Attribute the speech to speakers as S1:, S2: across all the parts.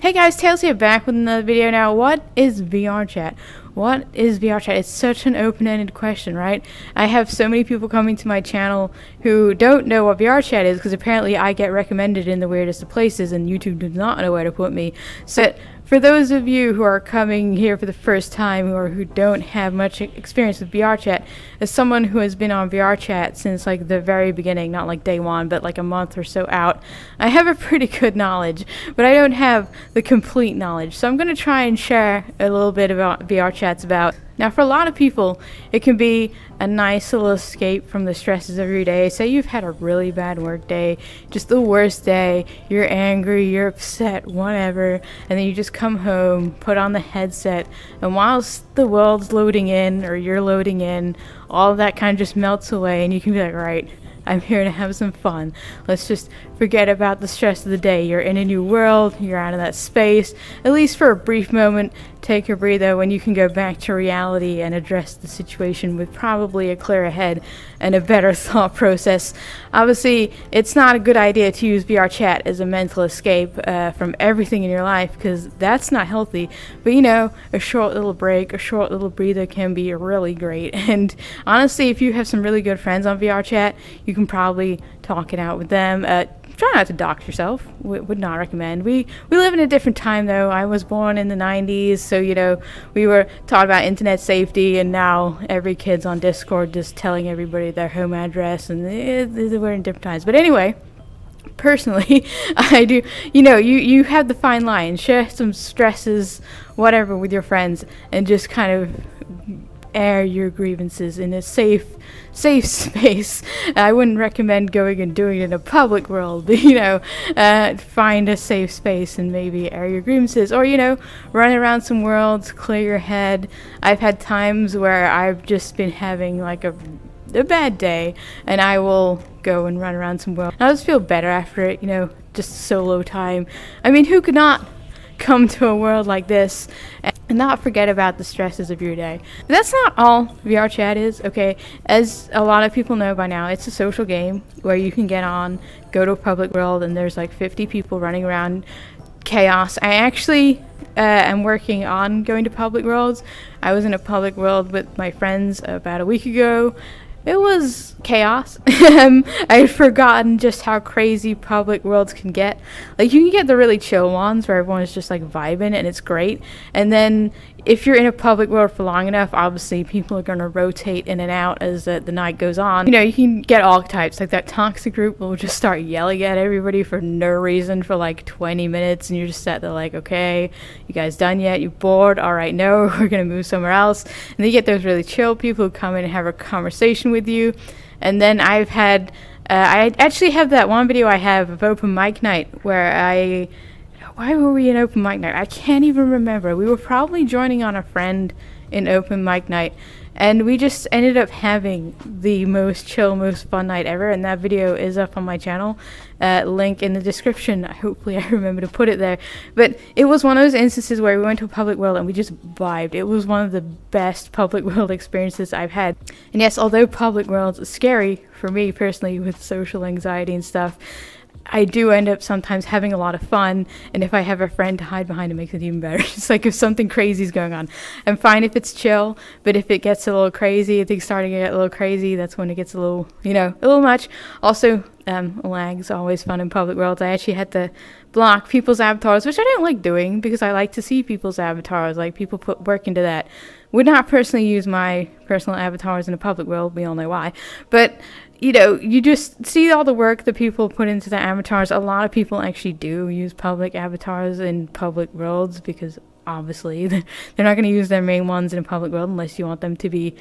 S1: Hey guys, Tails here, back with another video. Now, what is VRChat? What is VRChat? It's such an open-ended question, right? I have so many people coming to my channel who don't know what VRChat is because apparently I get recommended in the weirdest of places and YouTube does not know where to put me. So for those of you who are coming here for the first time or who don't have much experience with VRChat, as someone who has been on VRChat since like the very beginning, not like day one, but like a month or so out, I have a pretty good knowledge, but I don't have the complete knowledge. So I'm going to try and share a little bit about VRChat's about. Now, for a lot of people, it can be a nice little escape from the stresses of your day. Say you've had a really bad work day, just the worst day, you're angry, you're upset, whatever, and then you just come home, put on the headset, and whilst the world's loading in, or you're loading in, all of that kind of just melts away, and you can be like, right, I'm here to have some fun. Let's just forget about the stress of the day. You're in a new world, you're out of that space, at least for a brief moment. Take a breather when you can go back to reality and address the situation with probably a clearer head and a better thought process. Obviously, it's not a good idea to use VRChat as a mental escape from everything in your life, because that's not healthy. But you know, a short little break, a short little breather can be really great. And honestly, if you have some really good friends on VRChat, you can probably talk it out with them. Try not to dox yourself. Would not recommend. We live in a different time though. I was born in the 90s, so you know, we were taught about internet safety, and now every kid's on Discord just telling everybody their home address, and we're in different times. But anyway, personally, I do, you know, you have the fine line. Share some stresses, whatever, with your friends, and just kind of air your grievances in a safe space. I wouldn't recommend going and doing it in a public world, but you know, find a safe space and maybe air your grievances, or you know, run around some worlds, clear your head. I've had times where I've just been having like a bad day, and I will go and run around some worlds. I'll just feel better after it, you know, just solo time. I mean, who could not come to a world like this and not forget about the stresses of your day? But that's not all VRChat is, okay? As a lot of people know by now, it's a social game where you can get on, go to a public world, and there's like 50 people running around. Chaos. I actually am working on going to public worlds. I was in a public world with my friends about a week ago. It was chaos. I had forgotten just how crazy public worlds can get. Like, you can get the really chill ones where everyone is just like vibing and it's great. And then if you're in a public world for long enough, obviously people are going to rotate in and out as the night goes on. You know, you can get all types. Like, that toxic group will just start yelling at everybody for no reason for like 20 minutes, and you're just sat there like, okay, you guys done yet? You bored? All right, no, we're going to move somewhere else. And then you get those really chill people who come in and have a conversation with you. And then I've had, I actually have that one video I have of open mic night where why were we in open mic night? I can't even remember. We were probably joining on a friend in open mic night, and we just ended up having the most chill, most fun night ever, and that video is up on my channel. Link in the description. Hopefully I remember to put it there. But it was one of those instances where we went to a public world and we just vibed. It was one of the best public world experiences I've had. And yes, although public worlds are scary for me personally with social anxiety and stuff, I do end up sometimes having a lot of fun, and if I have a friend to hide behind, it makes it even better. It's like if something crazy is going on, I'm fine if it's chill, but if it gets a little crazy, if things starting to get a little crazy, that's when it gets a little, you know, a little much. Also, lag's always fun in public worlds. I actually had to block people's avatars, which I didn't like doing because I like to see people's avatars. Like, people put work into that. Would not personally use my personal avatars in a public world. We all know why. But you know, you just see all the work that people put into their avatars. A lot of people actually do use public avatars in public worlds because obviously they're not going to use their main ones in a public world unless you want them to be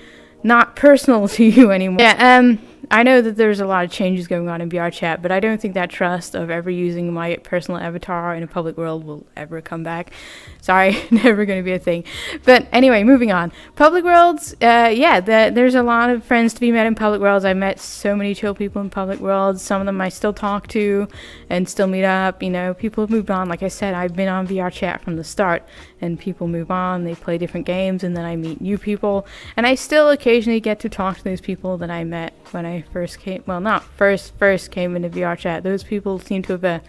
S1: not personal to you anymore. Yeah, I know that there's a lot of changes going on in VRChat, but I don't think that trust of ever using my personal avatar in a public world will ever come back. Sorry, never going to be a thing. But anyway, moving on. Public worlds, yeah, there's a lot of friends to be met in public worlds. I met so many chill people in public worlds. Some of them I still talk to and still meet up. You know, people have moved on. Like I said, I've been on VRChat from the start, and people move on. They play different games, and then I meet new people. And I still occasionally get to talk to those people that I met when I first came. Well, not first came into VRChat. Those people seem to have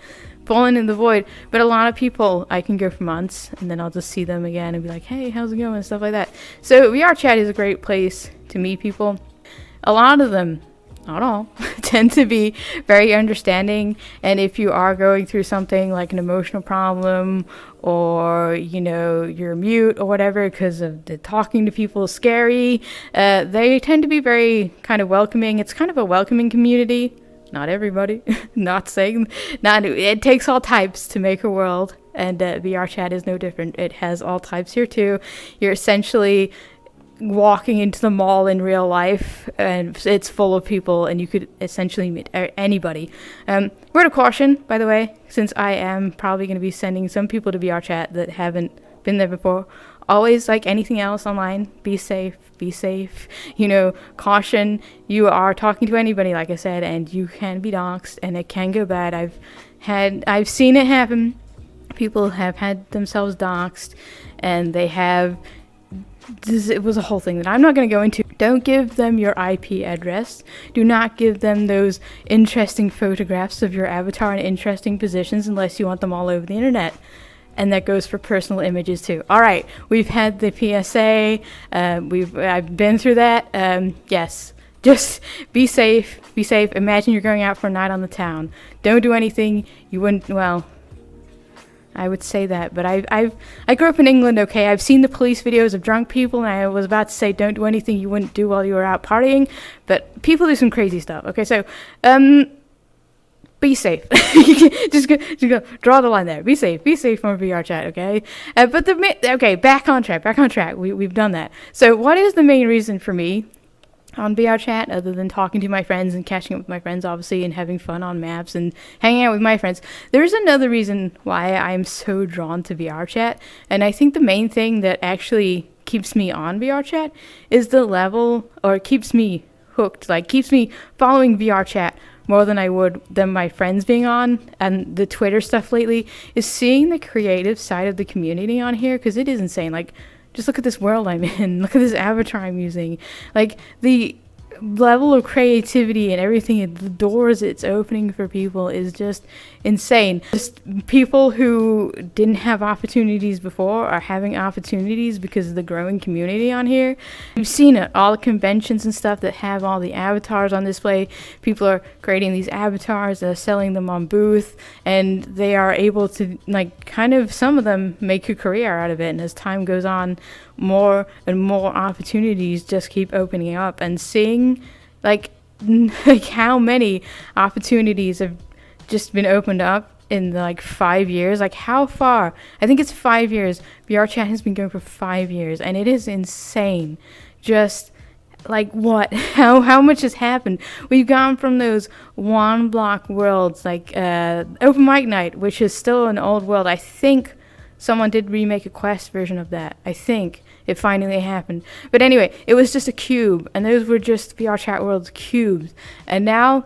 S1: fallen in the void. But a lot of people, I can go for months and then I'll just see them again and be like, hey, how's it going, and stuff like that. So VRChat is a great place to meet people. A lot of them, not all, tend to be very understanding, and if you are going through something like an emotional problem, or you're mute or whatever because of the talking to people is scary, they tend to be very kind of welcoming. It's kind of a welcoming community. Not everybody. It takes all types to make a world, and VRChat is no different. It has all types here too. You're essentially walking into the mall in real life, and it's full of people, and you could essentially meet anybody. Word of caution, by the way, since I am probably going to be sending some people to VRChat that haven't been there before. Always, like anything else online, be safe. Caution. You are talking to anybody, like I said, and you can be doxxed, and it can go bad. I've seen it happen. People have had themselves doxxed, and they have. It was a whole thing that I'm not going to go into. Don't give them your IP address. Do not give them those interesting photographs of your avatar in interesting positions unless you want them all over the internet. And that goes for personal images too. All right, we've had the PSA. I've been through that. Yes, just be safe. Be safe. Imagine you're going out for a night on the town. Don't do anything you wouldn't. Well, I would say that, but I grew up in England. Okay, I've seen the police videos of drunk people, and I was about to say don't do anything you wouldn't do while you were out partying, but people do some crazy stuff. Okay, so be safe. just go, draw the line there. Be safe from VRChat, okay? But back on track. We've done that. So what is the main reason for me on VRChat, other than talking to my friends and catching up with my friends, obviously, and having fun on maps and hanging out with my friends? There's another reason why I'm so drawn to VRChat, and I think the main thing that actually keeps me on VRChat is the level, or keeps me hooked, like keeps me following VRChat more than I would than my friends being on, and the Twitter stuff lately, is seeing the creative side of the community on here, because it is insane. Like, just look at this world I'm in. Look at this avatar I'm using. Like, the level of creativity and everything, the doors it's opening for people is just insane. Just people who didn't have opportunities before are having opportunities because of the growing community on here. You've seen it, all the conventions and stuff that have all the avatars on display. People are creating these avatars, selling them on booth, and they are able to, like, kind of, some of them make a career out of it, and as time goes on, more and more opportunities just keep opening up, and seeing like how many opportunities have just been opened up in like 5 years. Like, how far? I think it's 5 years. VRChat has been going for 5 years, and it is insane. Just like what? How much has happened? We've gone from those one block worlds, like Open Mic Night, which is still an old world. I think someone did remake a Quest version of that. I think it finally happened. But anyway, it was just a cube, and those were just VRChat worlds cubes. And now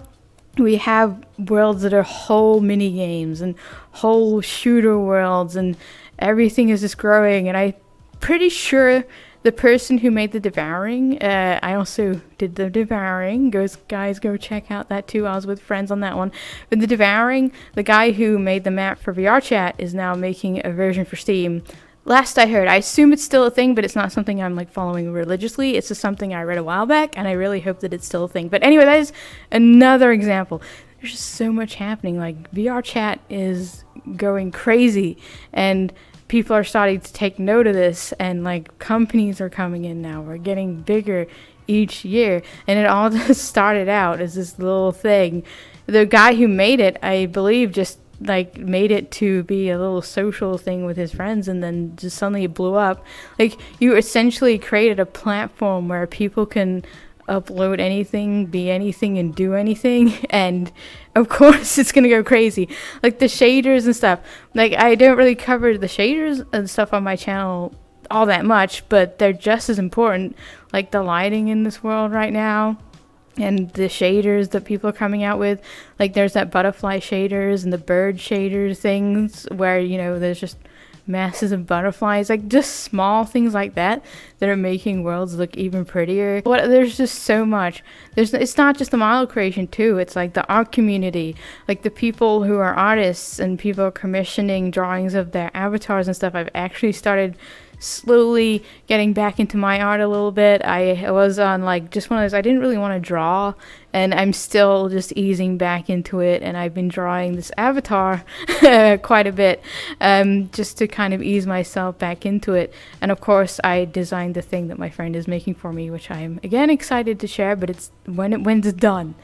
S1: we have worlds that are whole mini games and whole shooter worlds, and everything is just growing. And I'm pretty sure the person who made the Devouring, I also did the Devouring. Guys, go check out that too. I was with friends on that one. But the Devouring, the guy who made the map for VRChat is now making a version for Steam. Last I heard, I assume it's still a thing, but it's not something I'm like following religiously. It's just something I read a while back, and I really hope that it's still a thing. But anyway, that is another example. There's just so much happening. Like, VRChat is going crazy, and people are starting to take note of this, and like companies are coming in now. We're getting bigger each year, and it all just started out as this little thing. The guy who made it, I believe, just like made it to be a little social thing with his friends, and then just suddenly it blew up. Like, you essentially created a platform where people can upload anything, be anything, and do anything, and of course it's gonna go crazy. Like the shaders and stuff, like I don't really cover the shaders and stuff on my channel all that much, but they're just as important. Like the lighting in this world right now, and the shaders that people are coming out with. Like, there's that butterfly shaders and the bird shaders things where, you know, there's just masses of butterflies, like just small things like that are making worlds look even prettier. There's just so much. It's not just the model creation too, it's like the art community, like the people who are artists and people commissioning drawings of their avatars and stuff. I've actually started slowly getting back into my art a little bit. I was on like just one of those, I didn't really want to draw, and I'm still just easing back into it, and I've been drawing this avatar quite a bit, just to kind of ease myself back into it. And of course I designed the thing that my friend is making for me, which I'm again excited to share, but it's when it's done,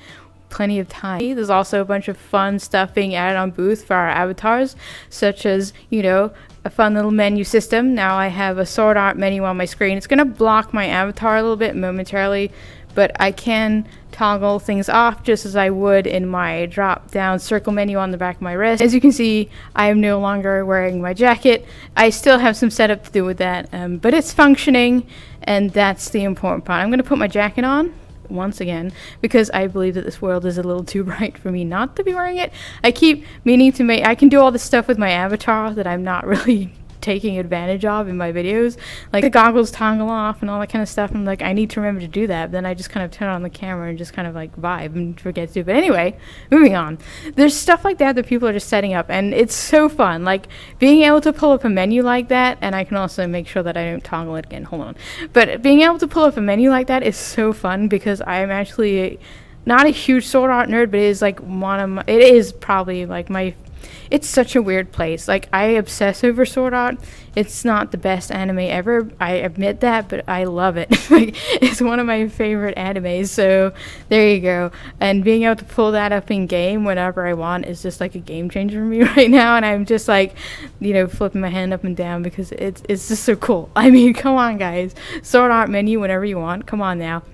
S1: plenty of time. There's also a bunch of fun stuff being added on Booth for our avatars, such as, you know, a fun little menu system. Now I have a sword art menu on my screen. It's going to block my avatar a little bit momentarily, but I can toggle things off just as I would in my drop down circle menu on the back of my wrist. As you can see, I am no longer wearing my jacket. I still have some setup to do with that, but it's functioning, and that's the important part. I'm going to put my jacket on once again because I believe that this world is a little too bright for me not to be wearing it. I keep meaning to make, I can do all this stuff with my avatar that I'm not really taking advantage of in my videos, like the goggles toggle off and all that kind of stuff. I'm like, I need to remember to do that, but then I just kind of turn on the camera and just kind of like vibe and forget to. But anyway, moving on. There's stuff like that people are just setting up, and it's so fun, like being able to pull up a menu like that. And I can also make sure that I don't toggle it again, hold on, but being able to pull up a menu like that is so fun because I am actually not a huge sword art nerd, but it is like it is probably like it's such a weird place. Like, I obsess over sword art. It's not the best anime ever, I admit that, but I love it. Like, it's one of my favorite animes, so there you go. And being able to pull that up in game whenever I want is just like a game changer for me right now, and I'm just like, you know, flipping my hand up and down because it's just so cool. I mean, come on guys, sword art menu whenever you want, come on now.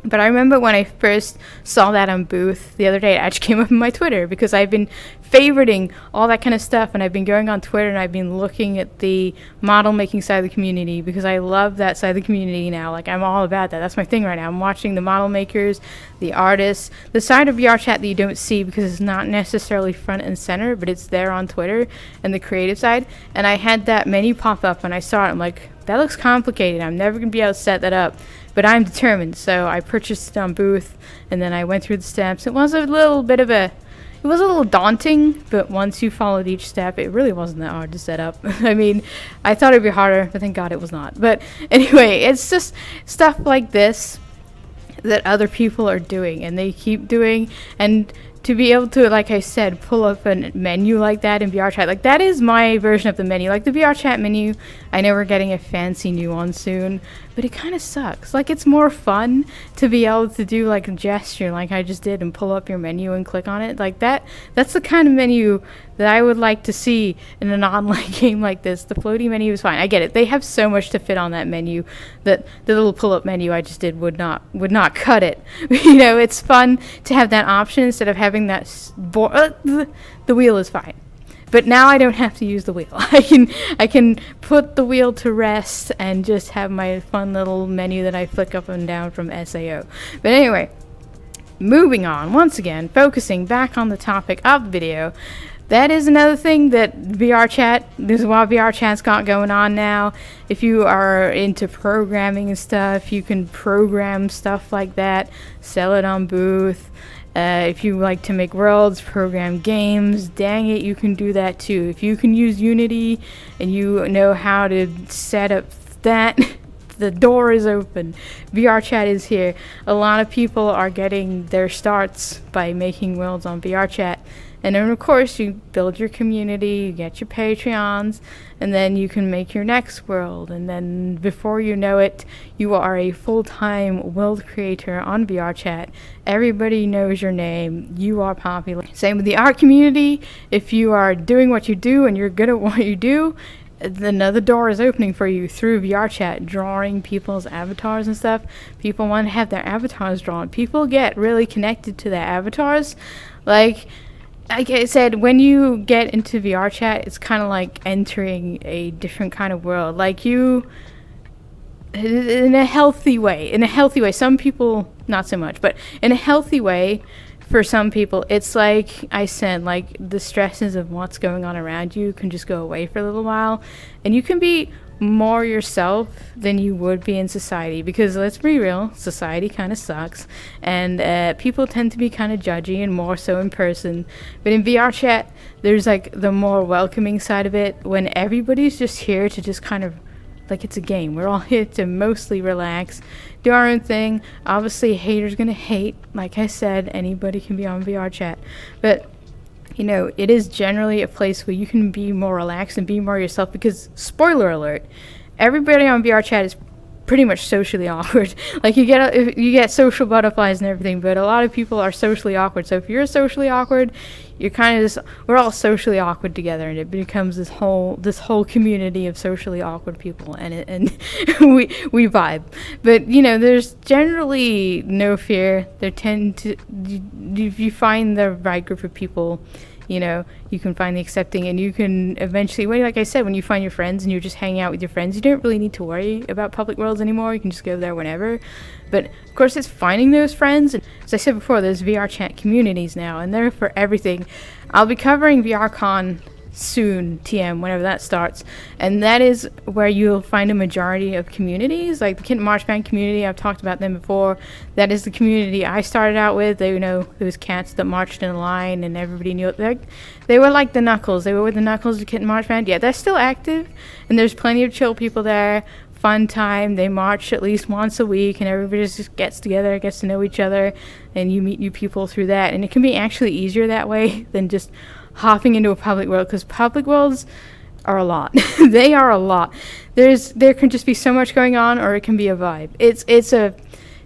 S1: But I remember when I first saw that on Booth the other day, it actually came up in my Twitter because I've been favoriting all that kind of stuff, and I've been going on Twitter and I've been looking at the model making side of the community because I love that side of the community now. Like, I'm all about that. That's my thing right now. I'm watching the model makers, the artists, the side of VRChat that you don't see because it's not necessarily front and center, but it's there on Twitter and the creative side. And I had that menu pop up and I saw it. I'm like, that looks complicated. I'm never going to be able to set that up. But I'm determined, so I purchased it on Booth, and then I went through the steps. It was a little daunting, but once you followed each step, it really wasn't that hard to set up. I mean, I thought it'd be harder, but thank God it was not. But anyway, it's just stuff like this that other people are doing, and they keep doing, and to be able to, like I said, pull up a menu like that in VRChat, like that is my version of the menu. Like the VRChat menu, I know we're getting a fancy new one soon, but it kind of sucks. Like, it's more fun to be able to do like a gesture like I just did and pull up your menu and click on it. Like that's the kind of menu that I would like to see in an online game like this. The floaty menu is fine. I get it. They have so much to fit on that menu that the little pull-up menu I just did would not cut it. You know, it's fun to have that option instead of having that the wheel is fine. But now I don't have to use the wheel. I can put the wheel to rest and just have my fun little menu that I flick up and down from SAO. But anyway, moving on, once again, focusing back on the topic of the video. That is another thing that VRChat, this is what VRChat's got going on now. If you are into programming and stuff, you can program stuff like that, sell it on Booth. If you like to make worlds, program games, dang it, you can do that too. If you can use Unity and you know how to set up that, the door is open. VRChat is here. A lot of people are getting their starts by making worlds on VRChat. And then, of course, you build your community, you get your Patreons, and then you can make your next world. And then, before you know it, you are a full-time world creator on VRChat. Everybody knows your name. You are popular. Same with the art community. If you are doing what you do and you're good at what you do, another door is opening for you through VRChat, drawing people's avatars and stuff. People want to have their avatars drawn. People get really connected to their avatars. Like I said, when you get into VRChat, it's kind of like entering a different kind of world. Like you, in a healthy way. Some people, not so much, but in a healthy way, for some people, it's like I said, like the stresses of what's going on around you can just go away for a little while, and you can be more yourself than you would be in society, because let's be real, society kind of sucks, and people tend to be kind of judgy, and more so in person. But in VR chat, there's like the more welcoming side of it, when everybody's just here to just kind of, like, it's a game. We're all here to mostly relax, do our own thing. Obviously, haters gonna hate. Like I said, anybody can be on VR chat, but you know, it is generally a place where you can be more relaxed and be more yourself, because, spoiler alert, everybody on VR chat is pretty much socially awkward. Like, you get social butterflies and everything, but a lot of people are socially awkward. So if you're socially awkward, you're kind of just, we're all socially awkward together, and it becomes this whole community of socially awkward people, and we vibe. But you know, there's generally no fear. There tend to, you find the right group of people, you know, you can find the accepting, and you can eventually, like I said, when you find your friends and you're just hanging out with your friends, you don't really need to worry about public worlds anymore. You can just go there whenever. But of course, it's finding those friends. And as I said before, there's VR chat communities now, and they're for everything. I'll be covering VRCon soon, TM, whenever that starts, and that is where you'll find a majority of communities, like the Kitten March Band community. I've talked about them before. That is the community I started out with. They, you know, those cats that marched in a line and everybody knew it. They were like the Knuckles. They were with the Knuckles, the Kitten March Band. Yeah, they're still active, and there's plenty of chill people there. Fun time. They march at least once a week, and everybody just gets together, gets to know each other, and you meet new people through that. And it can be actually easier that way than just hopping into a public world, because public worlds are a lot. They are a lot. There can just be so much going on, or it can be a vibe. It's a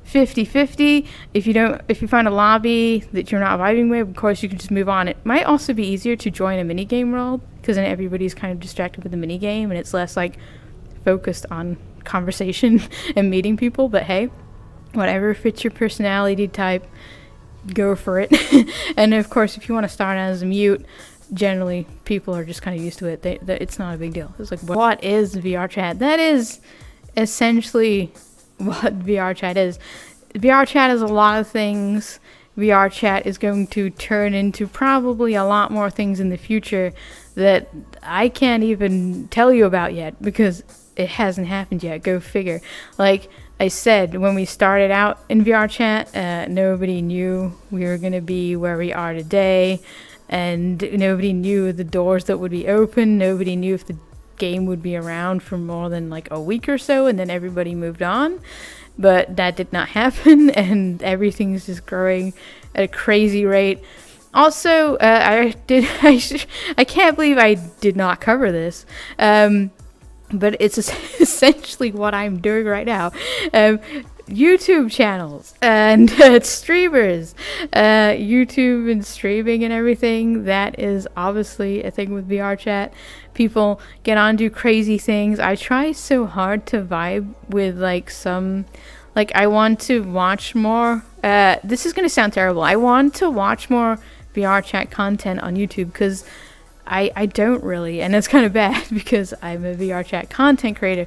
S1: 50-50. If you find a lobby that you're not vibing with, of course you can just move on. It might also be easier to join a minigame world, because then everybody's kind of distracted with the minigame, and it's less like focused on conversation and meeting people. But hey, whatever fits your personality type, go for it. And of course, if you want to start as a mute, generally people are just kind of used to it. It's not a big deal. It's like, what is VR chat? That is essentially what VR chat is. VR chat is a lot of things. VR chat is going to turn into probably a lot more things in the future that I can't even tell you about yet, because it hasn't happened yet. Go figure. Like I said, when we started out in VR chat, nobody knew we were going to be where we are today, and nobody knew the doors that would be open. Nobody knew if the game would be around for more than like a week or so, and then everybody moved on. But that did not happen, and everything's just growing at a crazy rate. Also, I can't believe I did not cover this. But it's essentially what I'm doing right now. YouTube channels and streamers. YouTube and streaming and everything, that is obviously a thing with VR chat. People get on, do crazy things. I try so hard to vibe with I want to watch more. This is going to sound terrible. I want to watch more VR chat content on YouTube, because I don't really, and it's kind of bad because I'm a VR chat content creator.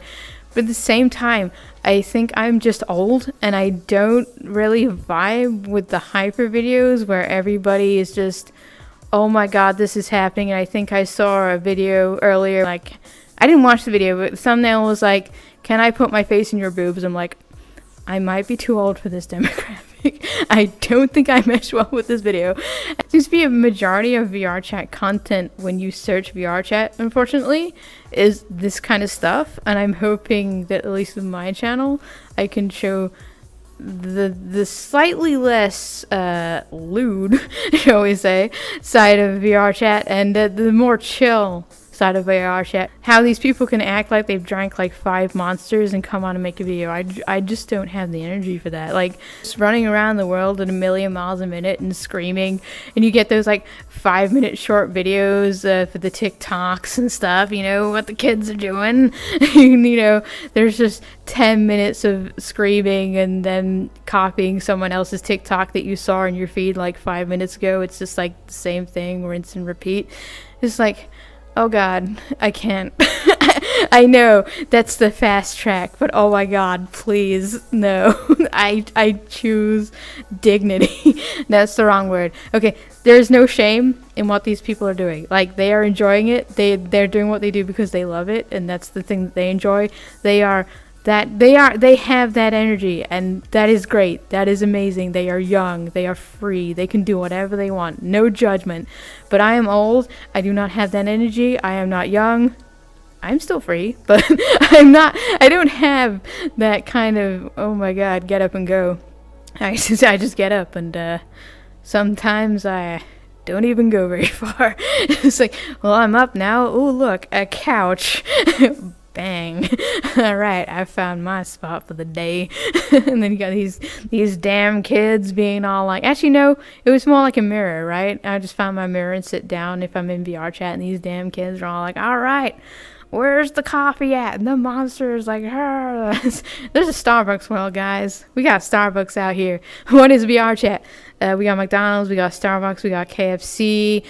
S1: But at the same time, I think I'm just old, and I don't really vibe with the hyper videos where everybody is just, oh my god, this is happening. And I think I saw a video earlier, like, I didn't watch the video, but the thumbnail was like, can I put my face in your boobs? I'm like, I might be too old for this demographic. I don't think I mesh well with this video. There seems to be a majority of VR chat content when you search VR chat, unfortunately, is this kind of stuff. And I'm hoping that, at least with my channel, I can show the slightly less lewd, shall we say, side of VR chat, and the more chill side of VRChat. How these people can act like they've drank like 5 monsters and come on and make a video. I just don't have the energy for that. Like, just running around the world at 1,000,000 miles a minute and screaming, and you get those like 5-minute short videos for the TikToks and stuff, you know, what the kids are doing. You know, there's just 10 minutes of screaming and then copying someone else's TikTok that you saw in your feed like 5 minutes ago. It's just like the same thing, rinse and repeat. It's like, oh god, I can't. I know that's the fast track, but oh my god, please, no. I choose dignity. That's the wrong word. Okay, there's no shame in what these people are doing. Like, they are enjoying it. They're doing what they do because they love it, and that's the thing that they enjoy. They have that energy, and that is great. That is amazing. They are young. They are free. They can do whatever they want. No judgment. But I am old. I do not have that energy. I am not young. I'm still free, but I don't have that kind of, oh my god, get up and go. I just get up, and sometimes I don't even go very far. It's like, well, I'm up now. Oh, look, a couch. Bang. Alright, I found my spot for the day. And then you got these damn kids being all like, actually no, it was more like a mirror, right? I just found my mirror and sit down if I'm in VRChat, and these damn kids are all like, alright, where's the coffee at? And the monster's like, there's a Starbucks. Well, guys, we got Starbucks out here. What is VRChat? We got McDonald's, we got Starbucks, we got KFC.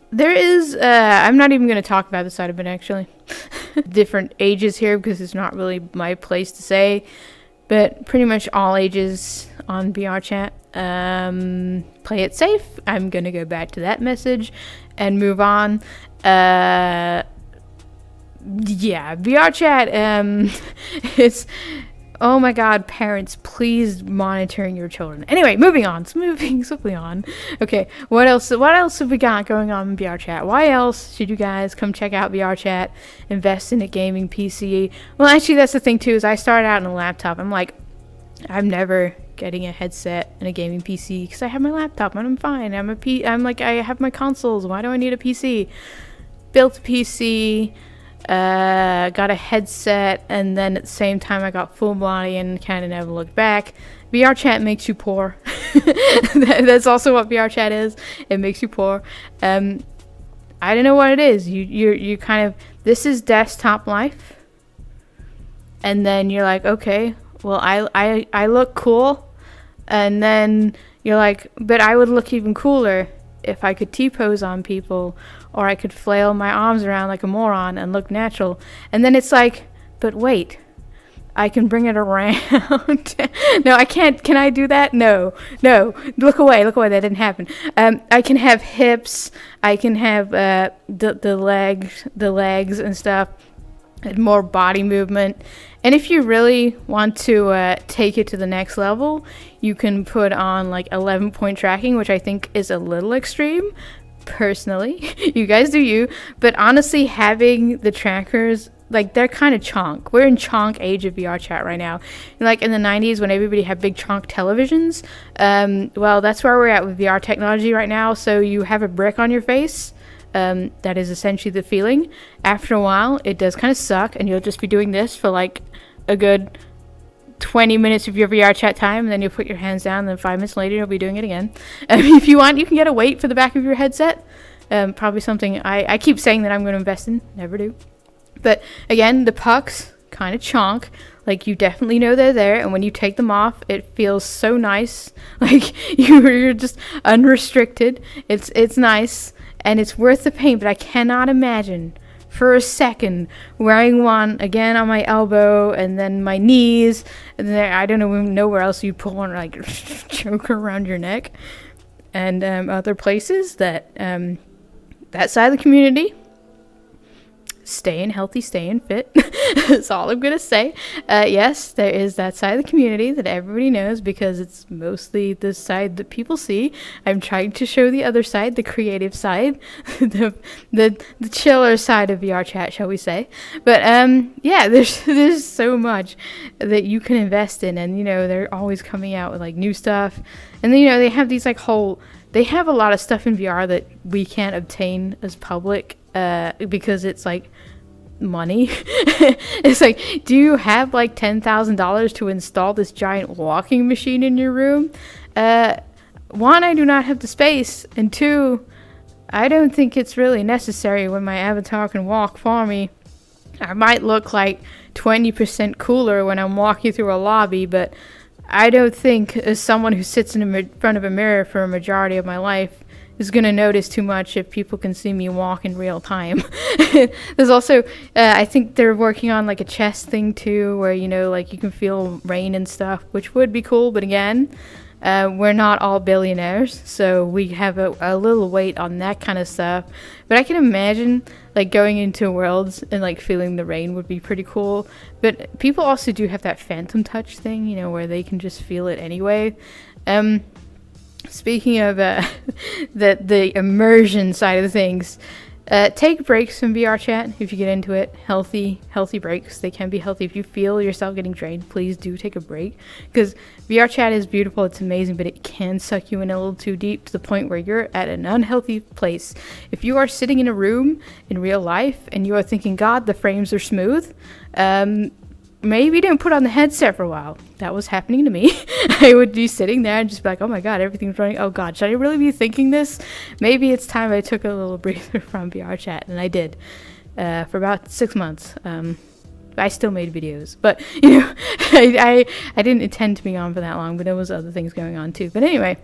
S1: There is, I'm not even going to talk about the side of it, actually. Different ages here, because it's not really my place to say. But pretty much all ages on VRChat. Play it safe. I'm going to go back to that message and move on. Yeah, VRChat, it's... Oh my god, parents, please monitoring your children. Anyway, moving swiftly on. Okay, what else have we got going on in VRChat? Why else should you guys come check out VRChat, invest in a gaming PC? Well, actually, that's the thing too, is I started out on a laptop. I'm like, I'm never getting a headset and a gaming PC because I have my laptop and I'm fine. I have my consoles. Why do I need a PC? Built a PC. Got a headset, and then at the same time I got full body and kind of never looked back. VRChat makes you poor. That's also what VRChat is. It makes you poor. I don't know what it is. You kind of, this is desktop life, and then you're like, okay, well I look cool, and then you're like, but I would look even cooler if I could T-pose on people, or I could flail my arms around like a moron and look natural. And then it's like, but wait, I can bring it around. No, I can't. Can I do that? No. Look away. That didn't happen. I can have hips. I can have the legs and stuff, and more body movement. And if you really want to take it to the next level, you can put on like 11-point tracking, which I think is a little extreme, personally. You guys do you. But honestly, having the trackers, like, they're kind of chonk. We're in chonk age of VRChat right now. Like in the 90s when everybody had big chonk televisions, well, that's where we're at with VR technology right now. So you have a brick on your face. That is essentially the feeling. After a while, it does kind of suck, and you'll just be doing this for like a good 20 minutes of your VRChat time, and then you'll put your hands down, and then 5 minutes later, you'll be doing it again. If you want, you can get a weight for the back of your headset. Probably something I keep saying that I'm going to invest in. Never do. But again, the pucks, kind of chonk. Like, you definitely know they're there, and when you take them off, it feels so nice. Like, you're just unrestricted. It's nice. And it's worth the pain, but I cannot imagine for a second wearing one again on my elbow and then my knees, and then I don't know where else you pull one, like choker around your neck, and other places that that side of the community. Staying healthy, staying fit. That's all I'm going to say. Yes, there is that side of the community that everybody knows because it's mostly the side that people see. I'm trying to show the other side, the creative side, the chiller side of VRChat, shall we say. But yeah, there's so much that you can invest in, and they're always coming out with like new stuff. And then they have these like they have a lot of stuff in VR that we can't obtain as public because it's like money. It's like, do you have like $10,000 to install this giant walking machine in your room? One, I do not have the space, and two, I don't think it's really necessary when my avatar can walk for me. I might look like 20% cooler when I'm walking through a lobby, but I don't think, as someone who sits in front of a mirror for a majority of my life, is going to notice too much if people can see me walk in real time. There's also, I think they're working on like a chess thing too, where, you know, like you can feel rain and stuff, which would be cool. But again, we're not all billionaires, so we have a little weight on that kind of stuff. But I can imagine like going into worlds and like feeling the rain would be pretty cool. But people also do have that phantom touch thing, you know, where they can just feel it anyway. Speaking of the immersion side of things, take breaks from VRChat if you get into it. Healthy breaks. They can be healthy. If you feel yourself getting drained, please do take a break, because VRChat is beautiful, it's amazing, but it can suck you in a little too deep to the point where you're at an unhealthy place. If you are sitting in a room in real life and you are thinking, God, the frames are smooth, maybe don't put on the headset for a while. That was happening to me. I would be sitting there and just be like, oh my God, everything's running. Oh God, should I really be thinking this? Maybe it's time I took a little breather from VRChat, and I did for about 6 months. I still made videos, but you know, I didn't intend to be on for that long, but there was other things going on too. But anyway,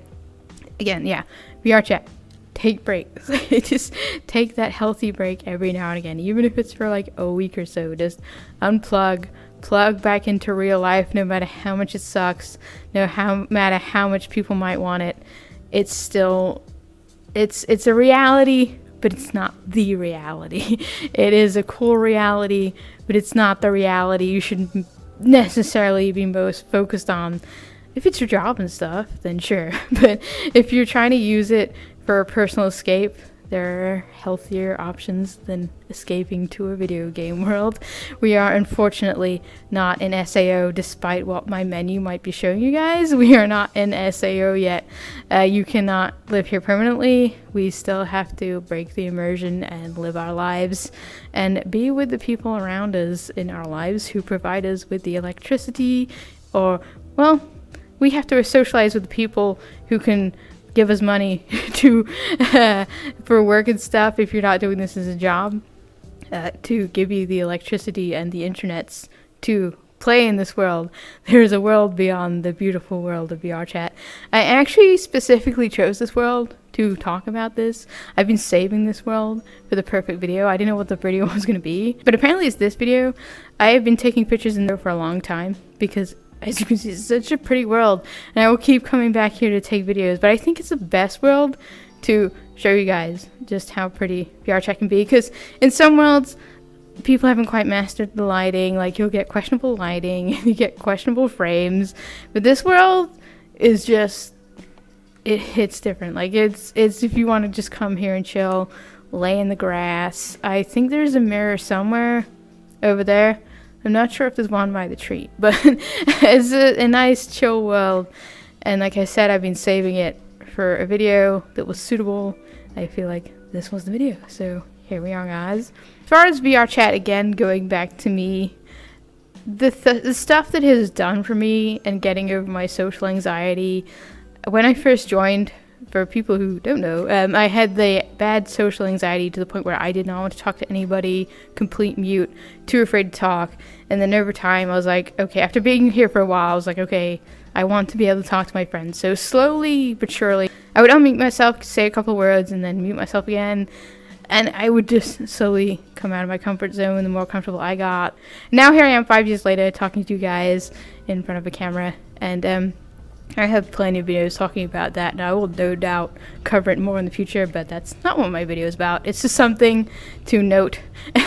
S1: again, yeah, VRChat. Take breaks. Just take that healthy break every now and again, even if it's for like a week or so. Just unplug, plug back into real life, no matter how much it sucks, no matter how much people might want it. It's still, it's a reality, but it's not the reality. It is a cool reality, but it's not the reality you should necessarily be most focused on. If it's your job and stuff, then sure. But if you're trying to use it for a personal escape, there are healthier options than escaping to a video game world. We are unfortunately not in SAO, despite what my menu might be showing you guys. We are not in SAO yet. You cannot live here permanently. We still have to break the immersion and live our lives and be with the people around us in our lives who provide us with the electricity, or, well, we have to socialize with the people who can give us money to for work and stuff if you're not doing this as a job, to give you the electricity and the internets to play in this world. There's a world beyond the beautiful world of VRChat. I actually specifically chose this world to talk about this. I've been saving this world for the perfect video. I didn't know what the video was going to be, but apparently it's this video. I have been taking pictures in there for a long time because, as you can see, it's such a pretty world, and I will keep coming back here to take videos, but I think it's the best world to show you guys just how pretty VRChat can be, because in some worlds, people haven't quite mastered the lighting. Like, you'll get questionable lighting, you get questionable frames, but this world is just, it hits different. Like, it's if you want to just come here and chill, lay in the grass. I think there's a mirror somewhere over there. I'm not sure if there's one by the tree, but it's a nice chill world. And like I said, I've been saving it for a video that was suitable. I feel like this was the video. So here we are, guys. As far as VRChat, again, going back to me, the stuff that has done for me and getting over my social anxiety, when I first joined, for people who don't know, I had the bad social anxiety to the point where I did not want to talk to anybody, complete mute, too afraid to talk. And then over time, I was like, okay, after being here for a while, I was like, okay, I want to be able to talk to my friends. So slowly but surely, I would unmute myself, say a couple words, and then mute myself again. And I would just slowly come out of my comfort zone the more comfortable I got. Now here I am 5 years later talking to you guys in front of a camera. And I have plenty of videos talking about that, and I will no doubt cover it more in the future, but that's not what my video is about. It's just something to note.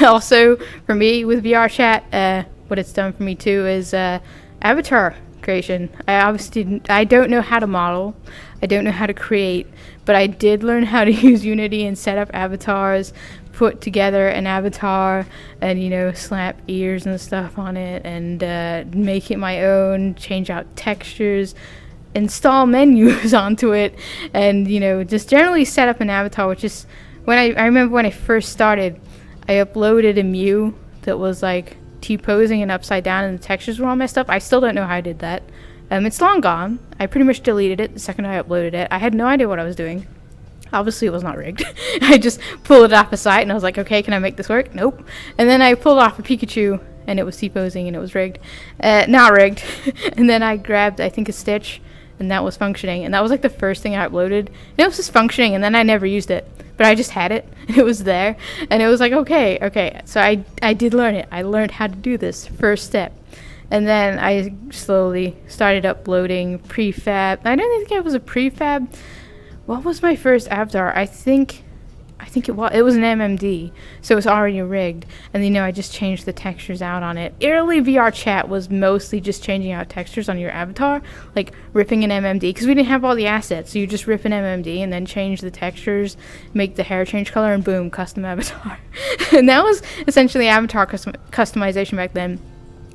S1: Also, for me, with VRChat, what it's done for me too is avatar creation. I don't know how to model. I don't know how to create, but I did learn how to use Unity and set up avatars, put together an avatar, and, you know, slap ears and stuff on it, and make it my own, change out textures, install menus onto it, and, you know, just generally set up an avatar, which is, when I remember when I first started, I uploaded a Mew that was like T-posing and upside down, and the textures were all messed up. I still don't know how I did that. It's long gone. I pretty much deleted it the second I uploaded it. I had no idea what I was doing. Obviously, it was not rigged. I just pulled it off a site, and I was like, okay, can I make this work? Nope. And then I pulled off a Pikachu, and it was T-posing, and it was rigged. Not rigged. And then I grabbed, I think, a Stitch, and that was functioning, and that was like the first thing I uploaded, and it was just functioning, and then I never used it, but I just had it, and it was there, and it was like, okay, so I did learn it. I learned how to do this first step, and then I slowly started uploading prefab. I don't think it was a prefab. What was my first avatar? I think it was an MMD, so it was already rigged, and I just changed the textures out on it. Early VRChat was mostly just changing out textures on your avatar, like ripping an MMD, because we didn't have all the assets, so you just rip an MMD and then change the textures, make the hair change color, and boom, custom avatar. And that was essentially avatar customization back then.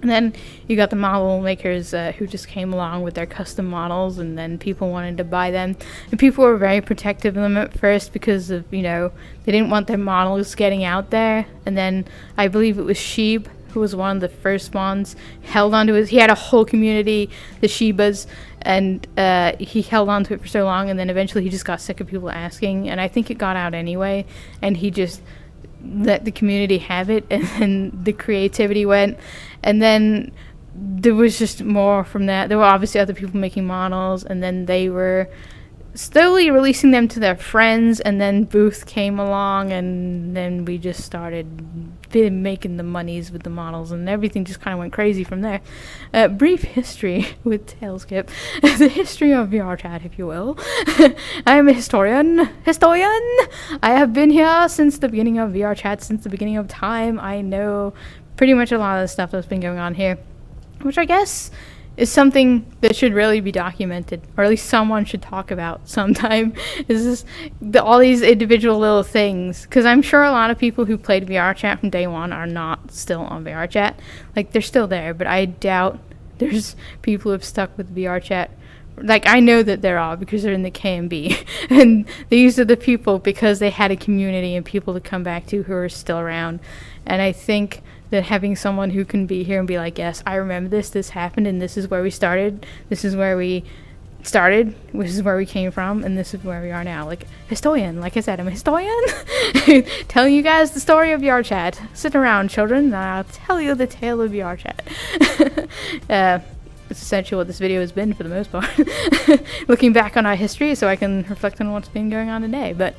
S1: And then you got the model makers who just came along with their custom models, and then people wanted to buy them. And people were very protective of them at first because of, they didn't want their models getting out there. And then I believe it was Sheeb, who was one of the first ones, held onto he had a whole community, the Shebas, and he held onto it for so long, and then eventually he just got sick of people asking, and I think it got out anyway, and he just let the community have it, and then the creativity went, and then there was just more from that. There were obviously other people making models, and then they were slowly releasing them to their friends, and then Booth came along, and then we just started making the monies with the models, and everything just kind of went crazy from there. Brief history with Tailskip. The history of VRChat, if you will. I am a historian. I have been here since the beginning of VRChat, since the beginning of time. I know pretty much a lot of the stuff that's been going on here, which I guess is something that should really be documented, or at least someone should talk about sometime. Is this all these individual little things? Because I'm sure a lot of people who played VRChat from day one are not still on VRChat. Like, they're still there, but I doubt there's people who have stuck with VRChat. Like, I know that there are, because they're in the KMB. And these are the people because they had a community and people to come back to who are still around. And I think that having someone who can be here and be like, yes, I remember this happened, and this is where we started, this is where we came from, and this is where we are now. Like, historian, like I said, I'm a historian, telling you guys the story of VRChat. Sit around, children, and I'll tell you the tale of VRChat. It's essentially what this video has been for the most part. Looking back on our history so I can reflect on what's been going on today. But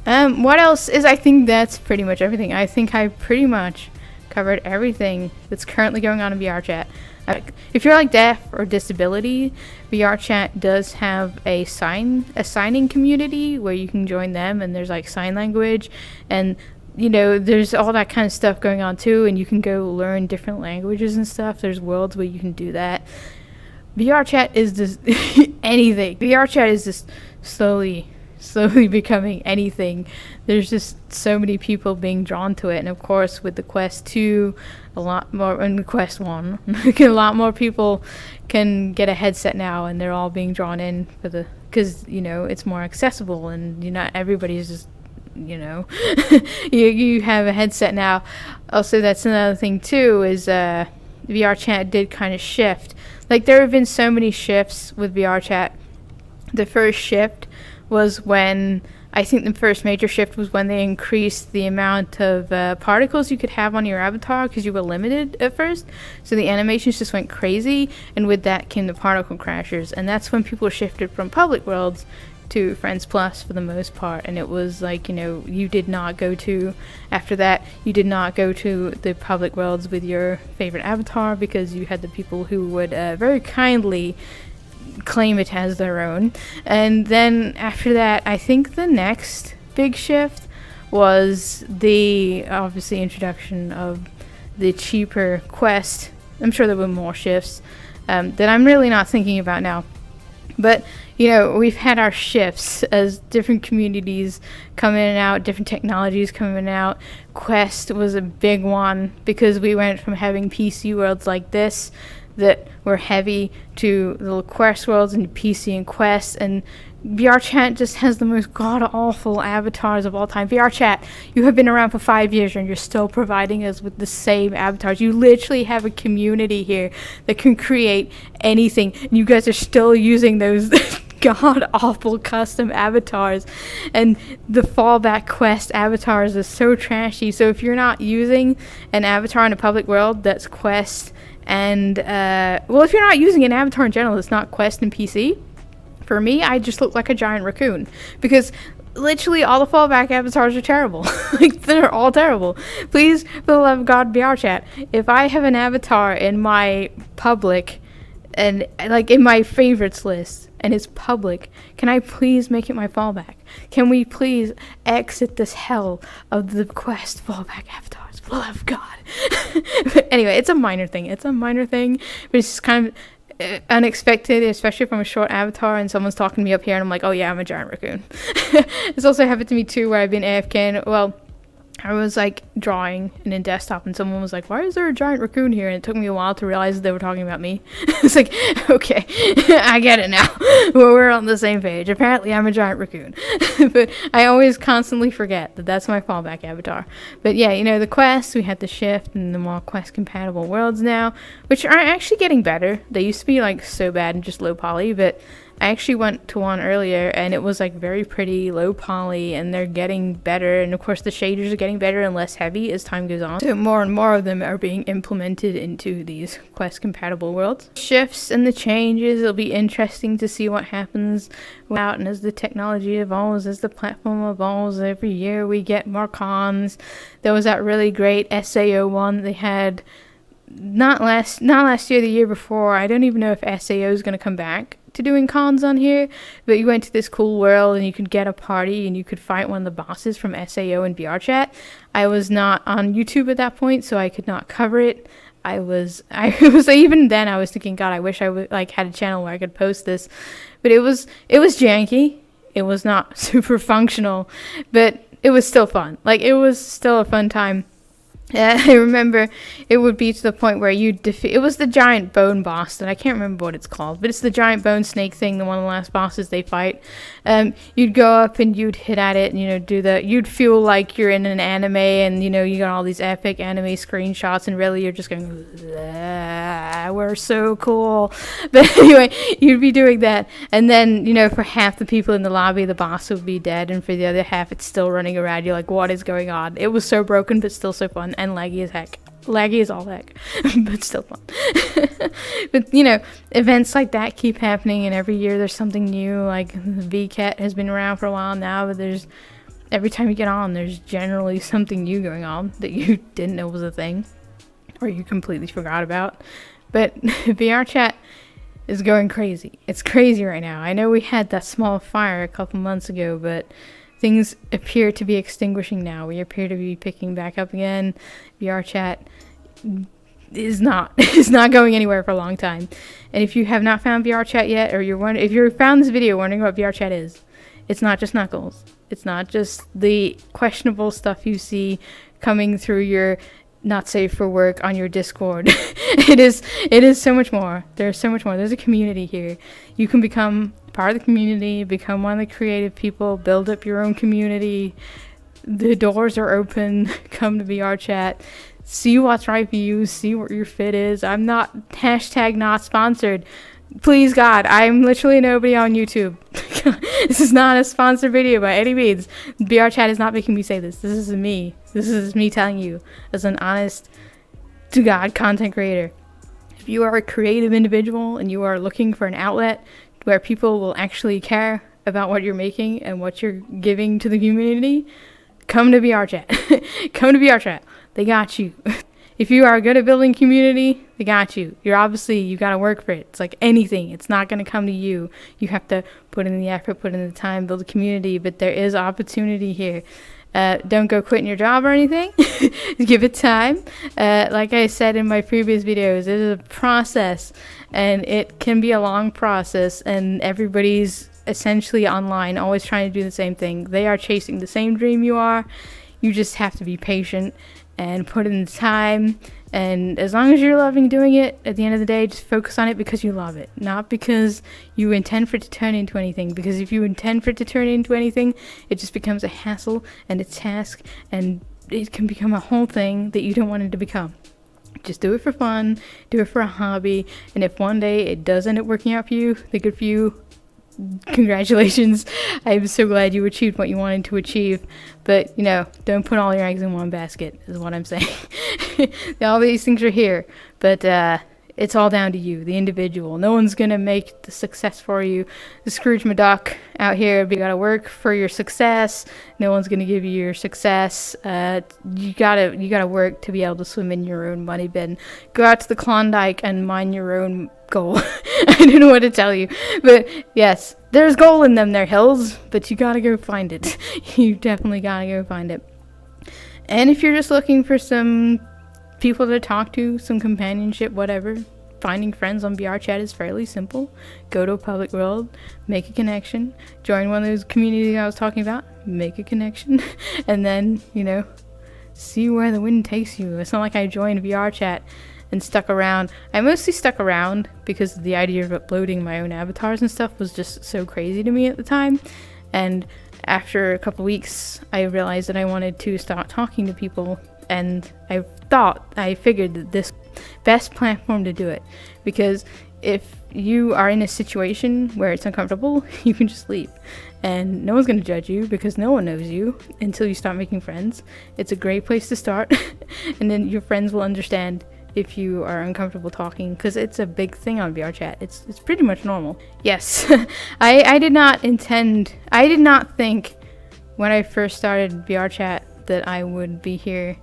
S1: what else is, I think that's pretty much everything. I think I pretty much covered everything that's currently going on in VRChat. If you're like deaf or disability, VRChat does have a signing community where you can join them, and there's like sign language, and there's all that kind of stuff going on too, and you can go learn different languages and stuff. There's worlds where you can do that. VRChat is just anything. VRChat is just slowly becoming anything. There's just so many people being drawn to it, and of course with the Quest 2, a lot more, and the Quest 1, a lot more people can get a headset now, and they're all being drawn in because it's more accessible, and not everybody's just you have a headset now. Also, that's another thing too, is VRChat did kind of shift. Like, there have been so many shifts with VRChat. The first shift was when, I think the first major shift was when they increased the amount of particles you could have on your avatar, because you were limited at first. So the animations just went crazy, and with that came the particle crashers, and that's when people shifted from public worlds to Friends Plus for the most part. And it was like, you did not go to, after that, you did not go to the public worlds with your favorite avatar, because you had the people who would very kindly claim it as their own. And then after that, I think the next big shift was the obviously introduction of the cheaper Quest. I'm sure there were more shifts that I'm really not thinking about now. But we've had our shifts as different communities come in and out, different technologies come in and out. Quest was a big one, because we went from having PC worlds like this that were heavy to little Quest worlds and PC and Quest, and VRChat just has the most god-awful avatars of all time. VRChat, you have been around for 5 years and you're still providing us with the same avatars. You literally have a community here that can create anything, and you guys are still using those god awful custom avatars, and the fallback quest avatars is so trashy. So if you're not using an avatar in a public world that's quest and if you're not using an avatar in general that's not quest and PC, for me, I just look like a giant raccoon, because literally all the fallback avatars are terrible. Like, they're all terrible. Please, for the love of God, VRChat, if I have an avatar in my public and like in my favorites list and it's public, can I please make it my fallback? Can we please exit this hell of the quest fallback avatars, for the love of God? But anyway, it's a minor thing, but it's just kind of unexpected, especially from a short avatar and someone's talking to me up here and I'm like, oh yeah, I'm a giant raccoon. It's also happened to me too, where I've been AFK and, well, I was like drawing and in desktop and someone was like, why is there a giant raccoon here? And it took me a while to realize that they were talking about me. It's like, okay, I get it now. We're on the same page. Apparently I'm a giant raccoon. But I always constantly forget that that's my fallback avatar. But yeah, you know, the quests, we had the shift and the more quest compatible worlds now, which are actually getting better. They used to be like so bad and just low poly, but I actually went to one earlier and it was like very pretty, low poly, and they're getting better. And of course the shaders are getting better and less heavy as time goes on. So more and more of them are being implemented into these quest compatible worlds. Shifts and the changes, it'll be interesting to see what happens out, and as the technology evolves, as the platform evolves, every year we get more cons. There was that really great SAO one they had not last year, the year before. I don't even know if SAO is going to come back to doing cons on here, but you went to this cool world and you could get a party and you could fight one of the bosses from SAO and VRChat. I was not on YouTube at that point, so I could not cover it. I was even then I was thinking, God, I wish I would like had a channel where I could post this, but it was janky. It was not super functional, but it was still fun. Like, it was still a fun time. I remember it would be to the point where you defeat, it was the giant bone boss, and I can't remember what it's called, but it's the giant bone snake thing, the one of the last bosses they fight. You'd go up and you'd hit at it and, you know, you'd feel like you're in an anime and, you know, you got all these epic anime screenshots and really you're just going, we're so cool. But anyway, you'd be doing that, and then, you know, for half the people in the lobby, the boss would be dead, and for the other half, it's still running around. You're like, what is going on? It was so broken, but still so fun. And laggy as heck. Laggy as all heck. But still fun. But, you know, events like that keep happening, and every year there's something new. Like, VRChat has been around for a while now, but every time you get on, there's generally something new going on that you didn't know was a thing, or you completely forgot about. But VRChat is going crazy. It's crazy right now. I know we had that small fire a couple months ago, but things appear to be extinguishing now. We appear to be picking back up again. VRChat is not going anywhere for a long time. And if you have not found VRChat yet, or if you found this video wondering what VRChat is, it's not just Knuckles. It's not just the questionable stuff you see coming through your not safe for work on your Discord. It is so much more. There's so much more. There's a community here. You can become part of the community, become one of the creative people, build up your own community. The doors are open. Come to VRChat. See what's right for you. See what your fit is. I'm not #not sponsored. Please God, I'm literally nobody on YouTube. This is not a sponsored video by any means. VRChat is not making me say this. This is me. This is me telling you as an honest to God content creator. If you are a creative individual and you are looking for an outlet where people will actually care about what you're making and what you're giving to the community, come to VRChat. Come to VRChat. They got you. If you are good at building community, they got you. You got to work for it. It's like anything. It's not going to come to you. You have to put in the effort, put in the time, build a community, but there is opportunity here. Don't go quitting your job or anything. Give it time. Like I said in my previous videos, it is a process, and it can be a long process, and everybody's essentially online, always trying to do the same thing. They are chasing the same dream you are. You just have to be patient and put in the time, and as long as you're loving doing it, at the end of the day, just focus on it because you love it, not because you intend for it to turn into anything. Because if you intend for it to turn into anything, it just becomes a hassle and a task, and it can become a whole thing that you don't want it to become. Just do it for fun, do it for a hobby, and if one day it does end up working out for you, then good for you. congratulations. I'm so glad you achieved what you wanted to achieve. But, you know, don't put all your eggs in one basket, is what I'm saying. All these things are here, but it's all down to you, the individual. No one's gonna make the success for you. The Scrooge McDuck out here, you gotta work for your success. No one's gonna give you your success. You gotta work to be able to swim in your own money bin. Go out to the Klondike and mine your own gold. I don't know what to tell you, but yes, there's gold in them there hills, but you gotta go find it. You definitely gotta go find it. And if you're just looking for some people to talk to, some companionship, whatever, finding friends on VRChat is fairly simple. Go to a public world, make a connection, join one of those communities I was talking about, make a connection, and then, you know, see where the wind takes you. It's not like I joined VRChat and stuck around. I mostly stuck around because the idea of uploading my own avatars and stuff was just so crazy to me at the time. And after a couple weeks, I realized that I wanted to start talking to people, and I figured that this best platform to do it, because if you are in a situation where it's uncomfortable, you can just leave and no one's going to judge you because no one knows you until you start making friends. It's a great place to start. And then your friends will understand if you are uncomfortable talking, because it's a big thing on VRChat. It's pretty much normal. Yes. I did not think when I first started VRChat that I would be here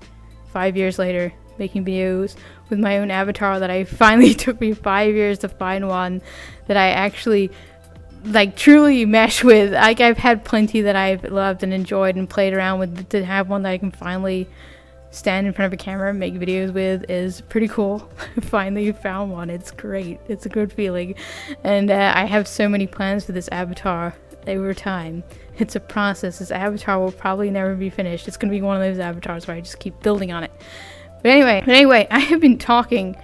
S1: 5 years later making videos with my own avatar that I finally took me 5 years to find one that I actually like truly mesh with. Like, I've had plenty that I've loved and enjoyed and played around with. To have one that I can finally stand in front of a camera and make videos with is pretty cool. Finally found one. It's great. It's a good feeling. And I have so many plans for this avatar over time. It's a process. This avatar will probably never be finished. It's gonna be one of those avatars where I just keep building on it. But anyway, I have been talking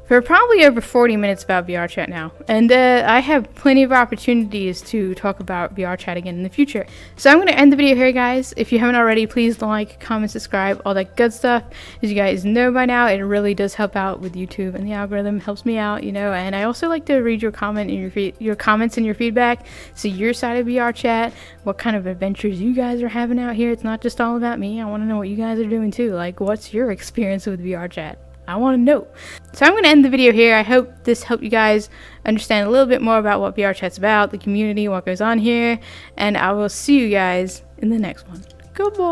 S1: for probably over 40 minutes about VRChat now, and I have plenty of opportunities to talk about VRChat again in the future. So I'm going to end the video here, guys. If you haven't already, please like, comment, subscribe, all that good stuff. As you guys know by now, it really does help out with YouTube, and the algorithm helps me out, you know. And I also like to read your comment and your comments and your feedback. See your side of VRChat, what kind of adventures you guys are having out here. It's not just all about me. I want to know what you guys are doing too. Like, what's your experience with VRChat? I want to know. So I'm going to end the video here. I hope this helped you guys understand a little bit more about what VRChat's about, the community, what goes on here, and I will see you guys in the next one. Goodbye.